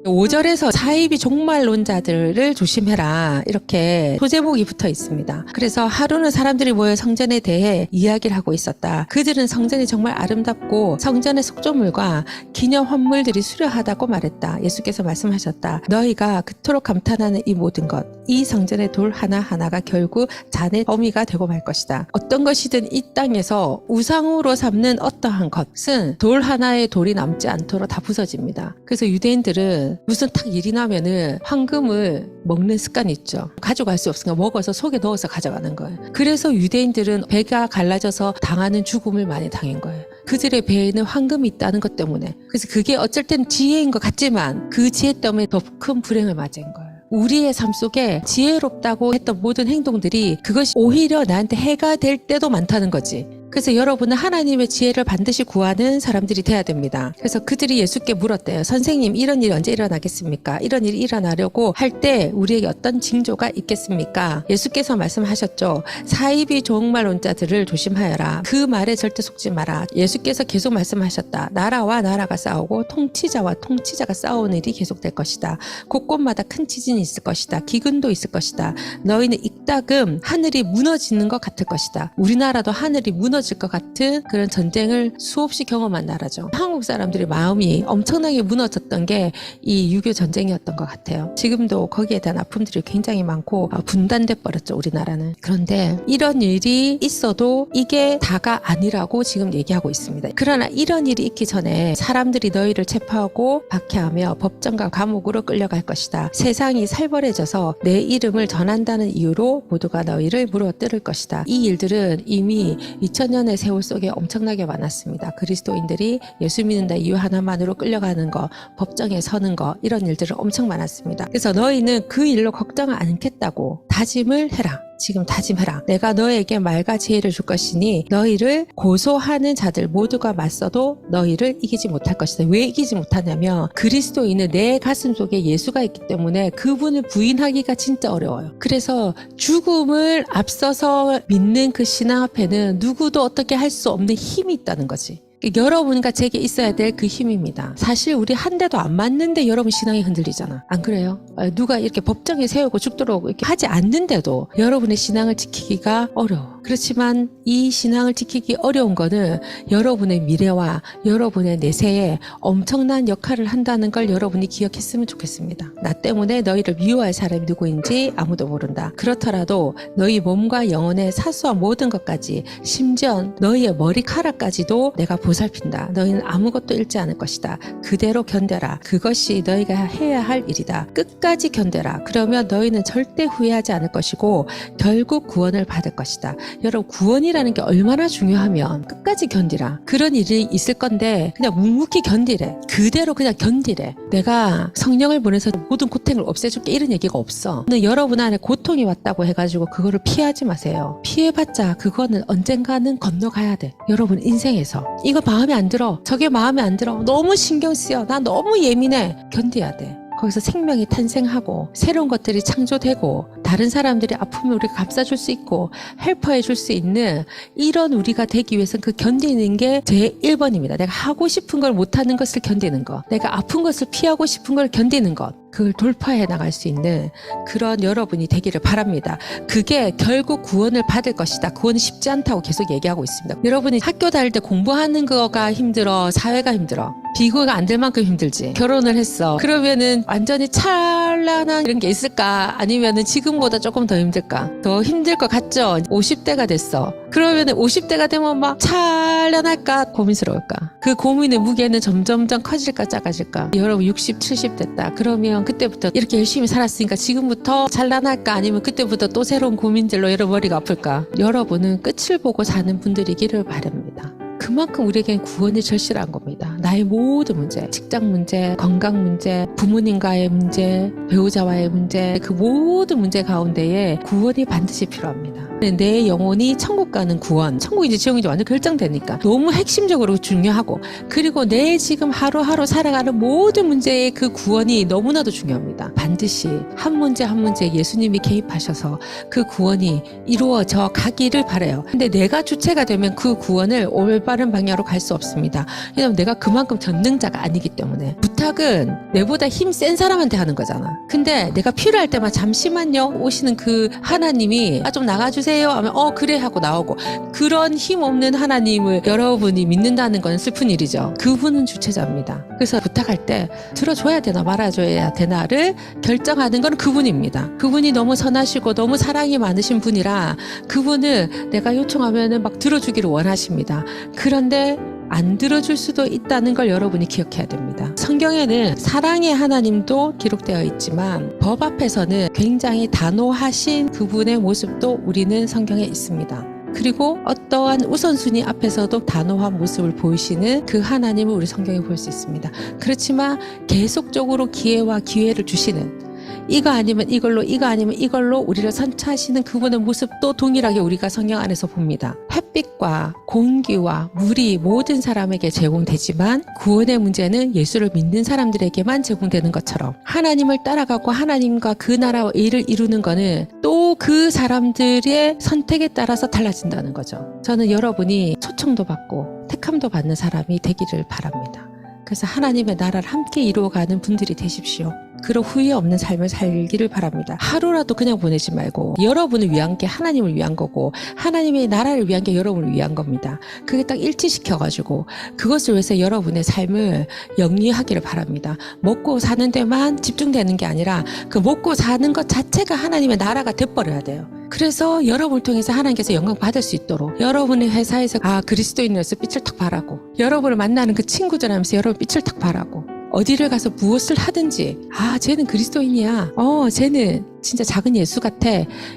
5절에서 사이비 종말론자들을 조심해라 이렇게 소제목이 붙어 있습니다. 그래서 하루는 사람들이 모여 성전에 대해 이야기를 하고 있었다. 그들은 성전이 정말 아름답고 성전의 속조물과 기념 환물들이 수려하다고 말했다. 예수께서 말씀하셨다. 너희가 그토록 감탄하는 이 모든 것, 이 성전의 돌 하나하나가 결국 잔의 더미가 되고 말 것이다. 어떤 것이든 이 땅에서 우상으로 삼는 어떠한 것은 돌 하나의 돌이 남지 않도록 다 부서집니다. 그래서 유대인들은 무슨 딱 일이 나면은 황금을 먹는 습관이 있죠. 가져갈 수 없으니까 먹어서 속에 넣어서 가져가는 거예요. 그래서 유대인들은 배가 갈라져서 당하는 죽음을 많이 당한 거예요. 그들의 배에는 황금이 있다는 것 때문에. 그래서 그게 어쩔 땐 지혜인 것 같지만 그 지혜 때문에 더 큰 불행을 맞은 거예요. 우리의 삶 속에 지혜롭다고 했던 모든 행동들이 그것이 오히려 나한테 해가 될 때도 많다는 거지. 그래서 여러분은 하나님의 지혜를 반드시 구하는 사람들이 돼야 됩니다. 그래서 그들이 예수께 물었대요. 선생님, 이런 일이 언제 일어나겠습니까? 이런 일이 일어나려고 할 때 우리에게 어떤 징조가 있겠습니까? 예수께서 말씀하셨죠. 사이비 종말론자들을 조심하여라. 그 말에 절대 속지 마라. 예수께서 계속 말씀하셨다. 나라와 나라가 싸우고 통치자와 통치자가 싸우는 일이 계속될 것이다. 곳곳마다 큰 지진이 있을 것이다. 기근도 있을 것이다. 너희는 이따금 하늘이 무너지는 것 같을 것이다. 우리나라도 하늘이 무너질 것 같은 그런 전쟁을 수없이 경험한 나라죠. 한국 사람들의 마음이 엄청나게 무너졌던 게 이 6.25 전쟁이었던 것 같아요. 지금도 거기에 대한 아픔들이 굉장히 많고 분단돼 버렸죠, 우리나라는. 그런데 이런 일이 있어도 이게 다가 아니라고 지금 얘기하고 있습니다. 그러나 이런 일이 있기 전에 사람들이 너희를 체포하고 박해하며 법정과 감옥으로 끌려갈 것이다. 세상이 살벌해져서 내 이름을 전한다는 이유로 모두가 너희를 물어뜯을 것이다. 이 일들은 이미 2000년의 세월 속에 엄청나게 많았습니다. 그리스도인들이 예수 믿는다 이유 하나만으로 끌려가는 거, 법정에 서는 거, 이런 일들은 엄청 많았습니다. 그래서 너희는 그 일로 걱정을 안 했겠다고 다짐을 해라. 지금 다짐해라. 내가 너에게 말과 지혜를 줄 것이니 너희를 고소하는 자들 모두가 맞서도 너희를 이기지 못할 것이다. 왜 이기지 못하냐면 그리스도인은 내 가슴 속에 예수가 있기 때문에 그분을 부인하기가 진짜 어려워요. 그래서 죽음을 앞서서 믿는 그 신앙 앞에는 누구도 어떻게 할 수 없는 힘이 있다는 거지. 여러분과 제게 있어야 될 그 힘입니다. 사실 우리 한 대도 안 맞는데 여러분 신앙이 흔들리잖아. 안 그래요? 누가 이렇게 법정에 세우고 죽도록 이렇게 하지 않는데도 여러분의 신앙을 지키기가 어려워. 그렇지만 이 신앙을 지키기 어려운 거는 여러분의 미래와 여러분의 내세에 엄청난 역할을 한다는 걸 여러분이 기억했으면 좋겠습니다. 나 때문에 너희를 미워할 사람이 누구인지 아무도 모른다. 그렇더라도 너희 몸과 영혼의 사소한 모든 것까지 심지어 너희의 머리카락까지도 내가 보살핀다. 너희는 아무것도 잃지 않을 것이다. 그대로 견뎌라. 그것이 너희가 해야 할 일이다. 끝까지 견뎌라. 그러면 너희는 절대 후회하지 않을 것이고 결국 구원을 받을 것이다. 여러분, 구원이라는 게 얼마나 중요하면 끝까지 견디라. 그런 일이 있을 건데 그냥 묵묵히 견디래. 그대로 그냥 견디래. 내가 성령을 보내서 모든 고통을 없애줄게 이런 얘기가 없어. 근데 여러분 안에 고통이 왔다고 해가지고 그거를 피하지 마세요. 피해봤자 그거는 언젠가는 건너가야 돼. 여러분 인생에서 이거 마음에 안 들어. 저게 마음에 안 들어. 너무 신경 쓰여. 나 너무 예민해. 견뎌야 돼. 거기서 생명이 탄생하고 새로운 것들이 창조되고 다른 사람들이 아픔을 우리가 감싸줄 수 있고 헬퍼해 줄 수 있는 이런 우리가 되기 위해서는 그 견디는 게 제 1번입니다. 내가 하고 싶은 걸 못하는 것을 견디는 것. 내가 아픈 것을 피하고 싶은 걸 견디는 것. 그걸 돌파해 나갈 수 있는 그런 여러분이 되기를 바랍니다. 그게 결국 구원을 받을 것이다. 구원이 쉽지 않다고 계속 얘기하고 있습니다. 여러분이 학교 다닐 때 공부하는 거가 힘들어? 사회가 힘들어? 비교가 안 될 만큼 힘들지. 결혼을 했어. 그러면은 완전히 찬란한 이런 게 있을까? 아니면은 지금보다 조금 더 힘들까? 더 힘들 것 같죠? 50대가 됐어. 그러면은 50대가 되면 막 찬란할까? 고민스러울까? 그 고민의 무게는 점점점 커질까? 작아질까? 여러분 60, 70 됐다. 그러면 그때부터 이렇게 열심히 살았으니까 지금부터 찬란할까? 아니면 그때부터 또 새로운 고민들로 여러분 머리가 아플까? 여러분은 끝을 보고 사는 분들이기를 바랍니다. 그만큼 우리에겐 구원이 절실한 겁니다. 나의 모든 문제, 직장 문제, 건강 문제, 부모님과의 문제, 배우자와의 문제, 그 모든 문제 가운데에 구원이 반드시 필요합니다. 내 영혼이 천국 가는 구원, 천국인지 지옥인지 완전 결정되니까 너무 핵심적으로 중요하고, 그리고 내 지금 하루하루 살아가는 모든 문제의 그 구원이 너무나도 중요합니다. 반드시 한 문제 한 문제에 예수님이 개입하셔서 그 구원이 이루어져 가기를 바라요. 근데 내가 주체가 되면 그 구원을 올바른 방향으로 갈 수 없습니다. 왜냐하면 내가 그 그만큼 전능자가 아니기 때문에. 부탁은 내보다 힘 센 사람한테 하는 거잖아. 근데 내가 필요할 때만 잠시만요 오시는 그 하나님이 좀 나가주세요 하면 그래 하고 나오고, 그런 힘 없는 하나님을 여러분이 믿는다는 건 슬픈 일이죠. 그분은 주체자입니다. 그래서 부탁할 때 들어줘야 되나 말아줘야 되나를 결정하는 건 그분입니다. 그분이 너무 선하시고 너무 사랑이 많으신 분이라 그분을 내가 요청하면 막 들어주기를 원하십니다. 그런데 안 들어줄 수도 있다는 걸 여러분이 기억해야 됩니다. 성경에는 사랑의 하나님도 기록되어 있지만 법 앞에서는 굉장히 단호하신 그분의 모습도 우리는 성경에 있습니다. 그리고 어떠한 우선순위 앞에서도 단호한 모습을 보이시는 그 하나님을 우리 성경에 볼 수 있습니다. 그렇지만 계속적으로 기회와 기회를 주시는, 이거 아니면 이걸로, 이거 아니면 이걸로 우리를 선차하시는 그분의 모습도 동일하게 우리가 성경 안에서 봅니다. 햇빛과 공기와 물이 모든 사람에게 제공되지만 구원의 문제는 예수를 믿는 사람들에게만 제공되는 것처럼 하나님을 따라가고 하나님과 그 나라와 일을 이루는 거는 또 그 사람들의 선택에 따라서 달라진다는 거죠. 저는 여러분이 초청도 받고 택함도 받는 사람이 되기를 바랍니다. 그래서 하나님의 나라를 함께 이루어가는 분들이 되십시오. 그런 후회 없는 삶을 살기를 바랍니다. 하루라도 그냥 보내지 말고 여러분을 위한 게 하나님을 위한 거고 하나님의 나라를 위한 게 여러분을 위한 겁니다. 그게 딱 일치시켜가지고 그것을 위해서 여러분의 삶을 영위하기를 바랍니다. 먹고 사는 데만 집중되는 게 아니라 그 먹고 사는 것 자체가 하나님의 나라가 돼버려야 돼요. 그래서 여러분을 통해서 하나님께서 영광 받을 수 있도록 여러분의 회사에서 그리스도인으로서 빛을 탁 발하고, 여러분을 만나는 그 친구들 하면서 여러분 빛을 탁 발하고, 어디를 가서 무엇을 하든지 쟤는 그리스도인이야, 쟤는 진짜 작은 예수 같아,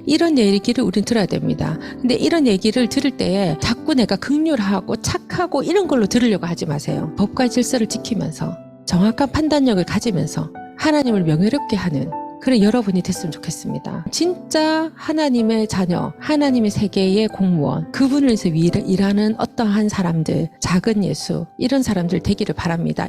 이런 얘기를 우리는 들어야 됩니다. 근데 이런 얘기를 들을 때에 자꾸 내가 긍휼하고 착하고 이런 걸로 들으려고 하지 마세요. 법과 질서를 지키면서 정확한 판단력을 가지면서 하나님을 명예롭게 하는 그런 여러분이 됐으면 좋겠습니다. 진짜 하나님의 자녀, 하나님의 세계의 공무원, 그분을 위해서 일하는 어떠한 사람들, 작은 예수, 이런 사람들 되기를 바랍니다.